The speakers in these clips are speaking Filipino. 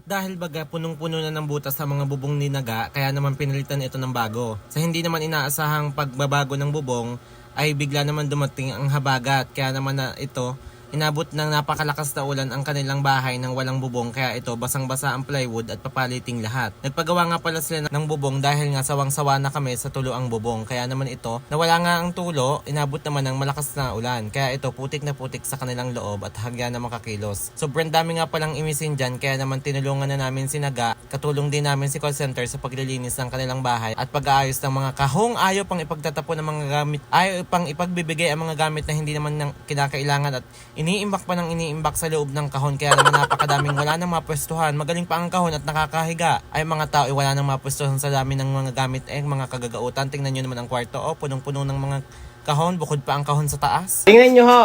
dahil baga punong-puno na ng butas sa mga bubong ni Naga, kaya naman pinalitan ito ng bago. Sa hindi naman inaasahang pagbabago ng bubong ay bigla naman dumating ang habagat, kaya naman na ito inabot ng napakalakas na ulan ang kanilang bahay ng walang bubong, kaya ito basang-basa ang plywood at papaliting lahat. Nagpagawa nga pala sila ng bubong dahil nga sawang-sawa na kami sa tulo ang bubong, kaya naman ito nawala nga ang tulo, inabot naman ng malakas na ulan, kaya ito putik na putik sa kanilang loob at hagya na makakilos. Sobrang dami nga palang imisin dyan, kaya naman tinulungan na namin si Naga, katulong din namin si call center sa paglilinis ng kanilang bahay at pag-aayos ng mga kahong. Ayaw pang ipagtatapon ng mga gamit, ayaw pang ipagbibigay ang mga gamit na hindi naman kinakailangan at iniimbak pa ng iniimbak sa loob ng kahon, kaya naman napakadaming wala nang mapwestuhan. Magaling pa ang kahon at nakakahiga. Ay mga tao wala nang mapwestuhan sa dami ng mga gamit mga kagagautan. Tingnan nyo naman ang kwarto, punong-puno ng mga kahon, bukod pa ang kahon sa taas. Tingnan nyo ho,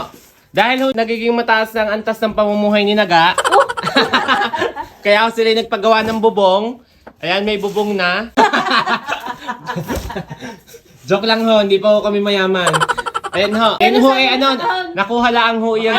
dahil nagiging mataas ang antas ng pamumuhay ni Naga, kaya sila nagpagawa ng bubong. Ayan, may bubong na. Joke lang ho, hindi pa ho kami mayaman. Ayan ho. Ayan ho, nakuha lang ho yan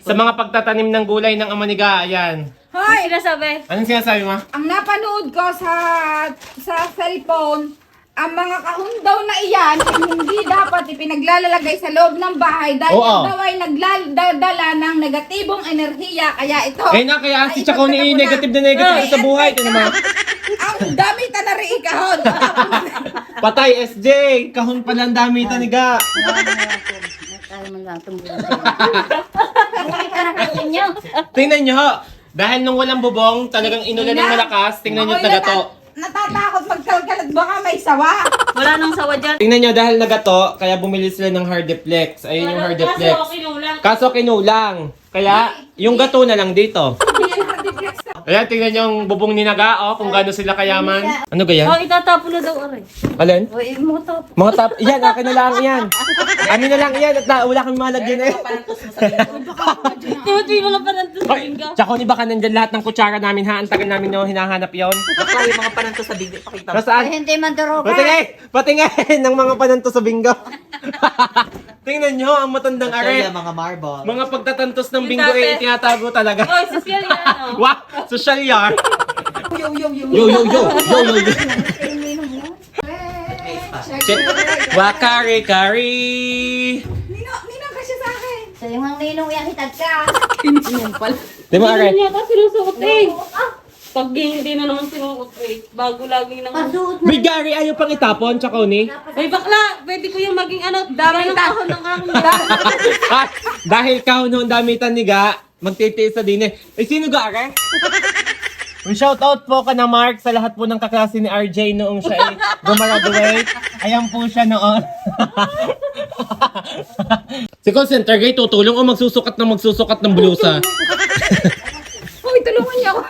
sa mga pagtatanim ng gulay ng Amaniga. Ayan. Hoy! Sinasabi? Anong sinasabi mo? Ang napanood ko sa cellphone, ang mga kahon daw na iyan, hindi dapat ipinaglalagay sa loob ng bahay dahil daw ay nagdadala ng negatibong enerhiya. Kaya ito... Kaya si Chacon ni negative na negative sa buhay. Ito naman. Ang damitan na rin kahon. Patay, SJ! Kahon pala ang damitan ni Ga. Tingnan nyo ho. Dahil nung walang bubong, talagang inulan ng malakas. Tingnan nyo tagato. Natatakot magkalkalat, baka may sawa. Wala nang sawa dyan. Tingnan nyo, dahil nagato, kaya bumili sila ng Hardiplex. Ayun yung Hardiplex. Kaso kinulang. Kaya, yung gato na lang dito. Ayan, tingnan nyo yung bubong ni Naga, kung gaano sila kayaman. Ano ga yan? Itatapon na daw, aray. Alin? Mga tap. Yan, akin na lang yan. Amin na lang yan, at wala kami malagyan eh. Tiyo, wala pa nang sa bingga. Tsaka ni baka nandyan lahat ng kutsara namin ha, ang tagal namin yung hinahanap yon. Baka yung mga pananto sa bigay, pakita mo. Nasaan? Hindi man daroga. Patingin ng mga pananto sa bingo. Tingnan nyo, ang matandang are. Mga marble. Mga pagtatantos ng bingo eh, tinatago talaga. Oy, social yan, ano? Wow! Social yar! Yo. Yo! Check! Wakari-kari! Ninong ka siya sa akin. So yung ang ninong yan, hitag ka. Di mo are? Hindi niya ka sinusuot eh. Pag hindi na naman sinuot eh. Bago laging nang... Pasuot na. May Gary, ayaw pang itapon, tsaka ni. Ay bakla, pwede ko yung maging dami ng kahon ng aking Dahil kahon noon damitan ni Ga, magtitiis sa din eh. Sino Ga, are? Shoutout po ka na Mark sa lahat po ng kaklase ni RJ noong siya ay gumraduate. Ayan po siya noon. Si call center guy, tutulong o magsusukat ng blusa. Uy, tulungan niya ako.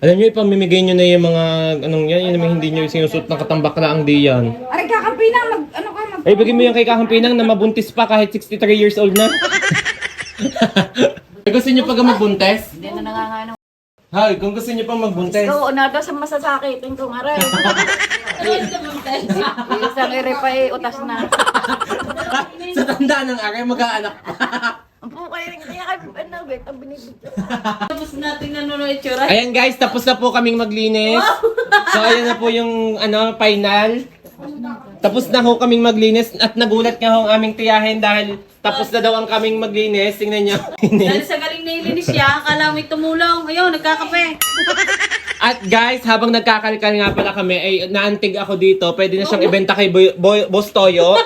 Alam niyo, ipamimigay niyo na yung mga anong yan, yung mga hindi niyo sinusuot ng katambakla ang diyan. Aray, kakampinang, Ay, bigyan mo yung kay Kakampinang na mabuntis pa kahit 63 years old na. Gusto niyo pa magbuntes? Hindi na nangangano. Hay, kung gusto niyo pa magbuntes. Oo, nada sa masasakitin kong aray. Isang ere pa utas na. Sa tanda ng aray, mag-aanak pa. Ang pukay rin kaya bet, ang binibigyan. Tapos natin nanonood itsura. Ayan guys, tapos na po kaming maglinis. So ayan na po yung final. Tapos na ho kaming maglinis at nagulat nga ho ang aming tiyahin dahil tapos na daw ang kaming maglinis. Tingnan nyo. Dahil sa galing na ilinis siya, akala may tumulong. Ayun, nagkakape. At guys, habang nagkakalkal nga pala kami, ay naantig ako dito. Pwede na siyang ibenta kay Boss Toyo.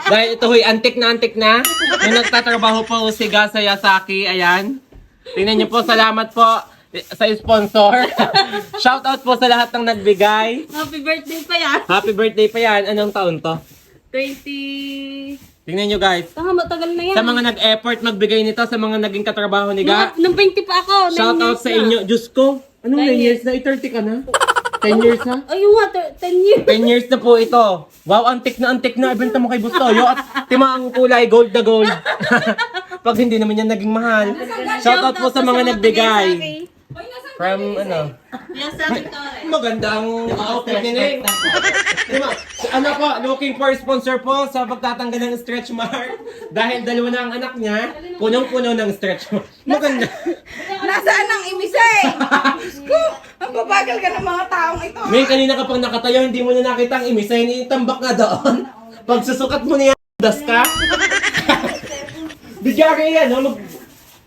Dahil ito ho'y antik na. Nung nagtatrabaho po si Gasa Yasaki, ayan. Tingnan nyo po, salamat po sa sponsor. Shoutout po sa lahat ng nagbigay. Happy birthday pa yan. Happy birthday pa yan. Anong taon to? 20... Tingnan nyo guys. Matagal na yan. Sa mga nag-effort magbigay nito, sa mga naging katrabaho ni Ga. Nung 20 pa ako. Shoutout sa inyo. Diyos ko, anong 9 years na? 30 ka na? 10 years na? Ayun nga, 10 years. 10 years na po ito. Wow, antik na. Ibenta mo kay Bustoyo at timaang kulay, gold na gold. Pag hindi naman yan naging mahal. Shoutout po sa mga nagbigay. Uy, nasa From ano? Yan sabi ko eh. Maganda ang outfit ni Neng. Diba? Ano po, looking for sponsor po sa pagtatanggal ng stretch mark. Dahil dalawa na ang anak niya, punong-puno ng stretch mark. Maganda. Nasaan ang imisa eh? Ko, ang babagal ka ng mga taong ito. Ngayon kanina kapag nakatayo, hindi mo na nakita ang imisayin, itambak na doon. Pag susukat mo niya, das ka. Bigyari yan, no?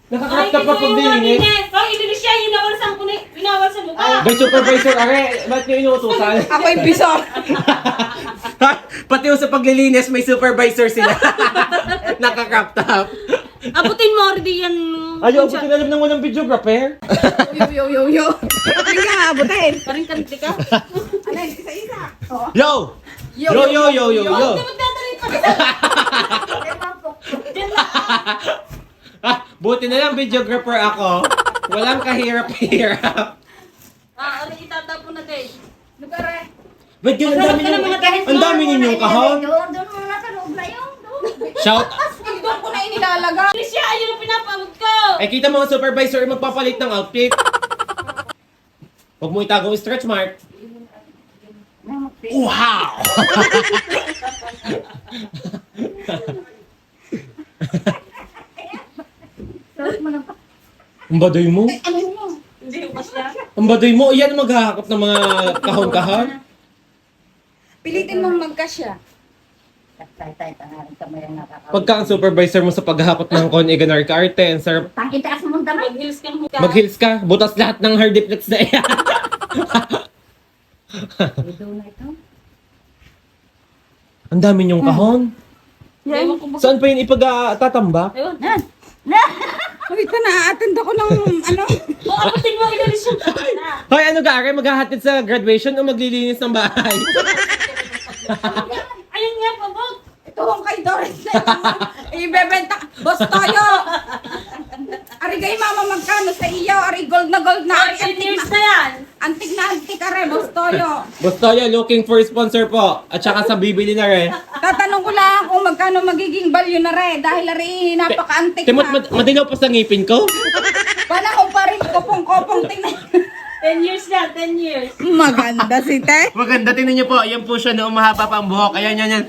Nakakrap ka pa pag dilinis. Pag ilinis siya, inawal sa mukha. By supervisor, are, ba't niyo inuutusan? Ako'y piso. Pati yung sa paglilinis, may supervisor sila. Nakakrap top. Abutin mo, Ardi yan. Ayaw, abutin alam ng walang videographer. Yo. Hindi ka nga abutin. Paring kanti ka. Ano, isa-isa. Oh. Yo! Yo! Hindi mo tatarin pa. Buti na lang videographer ako. Walang kahirap-hirap. Ano itatapon na guys? Lugar eh. Ba't yun, ang dami ninyong kahon? Doon mo na sa loob na yun. Shout! Doon ko na inilalagay. Ilinis siya, ayun ang pinapagod ko. Ay, kita mga supervisor magpapalit ng outfit. Huwag mo itago yung stretch mark. Wow! Ang badoy mo? Hindi ko siya. Ang badoy mo? Iyan ang maghahakot ng mga kahon-kahon? Pilitin mong magkasya. Tay, pangalan ka mo yung nakakawin. Pagka ang supervisor mo sa paghahakot ng kon, iganar ka arte, and sir, Itaas mo mong damay. Mag-heels kang mukha. mag-heels ka, butas lahat ng hard deflex na iyan. Doon na ito. Ang dami niyong kahon. Ewan ko ba? Saan pa yun ipag-tatambak? Ayun. Wait ka na, attend ako ng ano. Abutin mo, ilinis yung Hoy, ano ka, Are? Maghahatid sa graduation o maglilinis ng bahay? Ayun nga, pabot. Ito ang kay Doris na ibebenta. Boss Toyo! Ari kay mama magkano sa iyo? Ari gold na gold na. Ari 10 antik years na. na yan. Antik na antik are, Boss Toyo. Gusto niya, looking for sponsor po. At saka sa bibili na rin. Tatanong ko lang kung magkano magiging value na re. Dahil ari napaka-antik Timot, na. madilaw pa sa ngipin ko. Panahon pa rin kopong-kopong tingnan. 10 years na, 10 years. Maganda si Te. Maganda, tingnan niyo po. Ayan po siya noong mahaba pa ang buhok. Ayan, yan.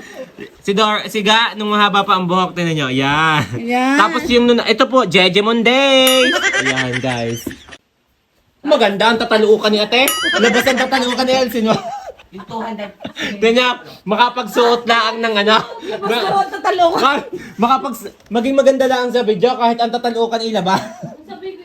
Si Ga, nung mahaba pa ang buhok, tingnan niyo. Ayan. Ayan. Tapos Tapos yung ito po, Jeje Mondays. Ayan, guys. Maganda ang tataluukan ni ate. Labas ang tataluukan ni Elsin. Yung 200. Tingnan niya, makapagsuot lang ng ano. tatalo ko. Maging maganda lang sa video kahit ang tataluukan ilaba. Sabi ko